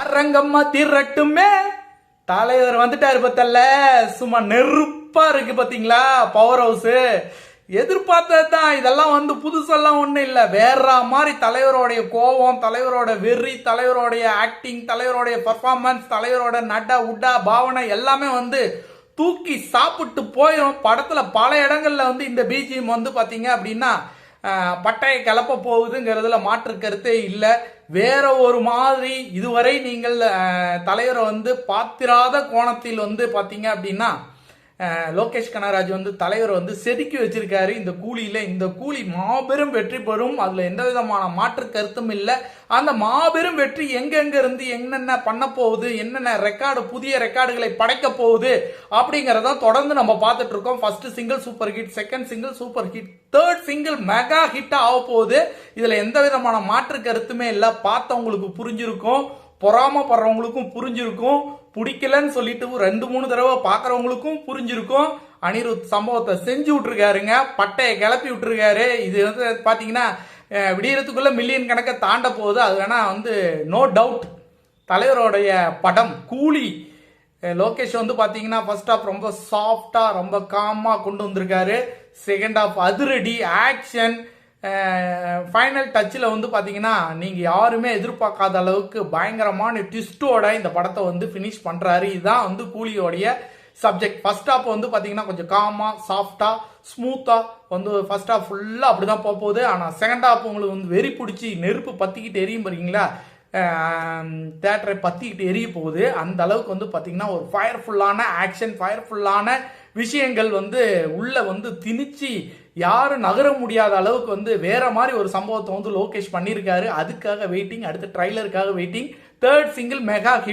அரங்கம்மா திரட்டுமே தலைவர் வந்துட்டாரு பத்தல்ல, சும்மா நெருப்பா இருக்கு பாத்தீங்களா பவர் ஹவுஸ். எதிர்பார்த்ததுதான், இதெல்லாம் வந்து புதுசெல்லாம் ஒண்ணும் இல்ல. வேற மாதிரி தலைவருடைய கோபம், தலைவரோட வெறி, தலைவருடைய ஆக்டிங், தலைவருடைய பர்ஃபார்மன்ஸ், தலைவரோட நட உடா பாவனை எல்லாமே வந்து தூக்கி சாப்பிட்டு போயிடும். படத்துல பல இடங்கள்ல வந்து இந்த பிஜிஎம் வந்து பாத்தீங்க அப்படின்னா பட்டையை கிளப்ப போகுதுங்கிறதுல மாற்று கருத்தே இல்லை. வேற ஒரு மாதிரி இதுவரை நீங்கள் தலைவரை வந்து பாத்திராத கோணத்தில் வந்து பாத்தீங்க அப்படின்னா லோகேஷ் கனகராஜ் வந்து தலைவர் வந்து செதுக்கி வச்சிருக்காரு. இந்த கூலியில இந்த கூலி மாபெரும் வெற்றி பெறும், அதுல எந்த விதமான மாற்று கருத்தும் இல்லை. அந்த மாபெரும் வெற்றி எங்கெங்க இருந்து என்னென்ன பண்ண போகுது, என்னென்ன ரெக்கார்டு, புதிய ரெக்கார்டுகளை படைக்க போகுது அப்படிங்கறத தொடர்ந்து நம்ம பார்த்துட்டு இருக்கோம். First single super hit, second single super hit, third single mega hit ஆக போகுது. இதுல எந்த விதமான மாற்று கருத்துமே இல்லை. பார்த்தவங்களுக்கு புரிஞ்சிருக்கும், பொறாமப்படுறவங்களுக்கும் புரிஞ்சிருக்கும், பிடிக்கலன்னு சொல்லிட்டு 2-3 தடவை பாக்குறவங்களுக்கும் புரிஞ்சிருக்கும். அனிருத் சம்பவத்தை செஞ்சு விட்டுருக்காருங்க, பட்டையை கிளப்பி விட்டுருக்காரு. இது வந்து பாத்தீங்கன்னா விடியறதுக்குள்ள மில்லியன் கணக்கை தாண்ட போகுது. அது வேணா வந்து நோ டவுட். தலைவருடைய படம் கூலி லோகேஷ் வந்து பாத்தீங்கன்னா ஃபர்ஸ்ட் ஹாஃப் ரொம்ப சாஃப்டா ரொம்ப காமா கொண்டு வந்திருக்காரு. செகண்ட் ஹாஃப் அதிரடி ஆக்ஷன், ஃபைனல் டச்சில் வந்து பார்த்தீங்கன்னா நீங்கள் யாருமே எதிர்பார்க்காத அளவுக்கு பயங்கரமான ட்விஸ்டோட இந்த படத்தை வந்து ஃபினிஷ் பண்ணுறாரு. இதுதான் வந்து கூலியோடைய சப்ஜெக்ட். ஃபர்ஸ்ட் ஹாஃப் வந்து பார்த்தீங்கன்னா கொஞ்சம் காமா சாஃப்டா ஸ்மூத்தா வந்து ஃபர்ஸ்ட் ஹாஃப் ஃபுல்லாக அப்படி தான் போகுது. ஆனால் செகண்ட் ஹாஃப் உங்களுக்கு வந்து வெறி பிடிச்சி நெருப்பு பற்றிக்கிட்டு எரியும் பாருங்களா, தேட்டரை பற்றிக்கிட்டு எரிய போகுது. அந்த அளவுக்கு வந்து பார்த்தீங்கன்னா ஒரு ஃபயர்ஃபுல்லான ஆக்ஷன், ஃபயர்ஃபுல்லான விஷயங்கள் வந்து உள்ள வந்து திணிச்சு யாரும் நகர முடியாத அளவுக்கு வந்து வேற மாதிரி ஒரு சம்பவத்தை வந்து லோகேஷ் பண்ணியிருக்காரு. அதுக்காக வெயிட்டிங், அடுத்த ட்ரைலருக்காக waiting. Third single mega hit.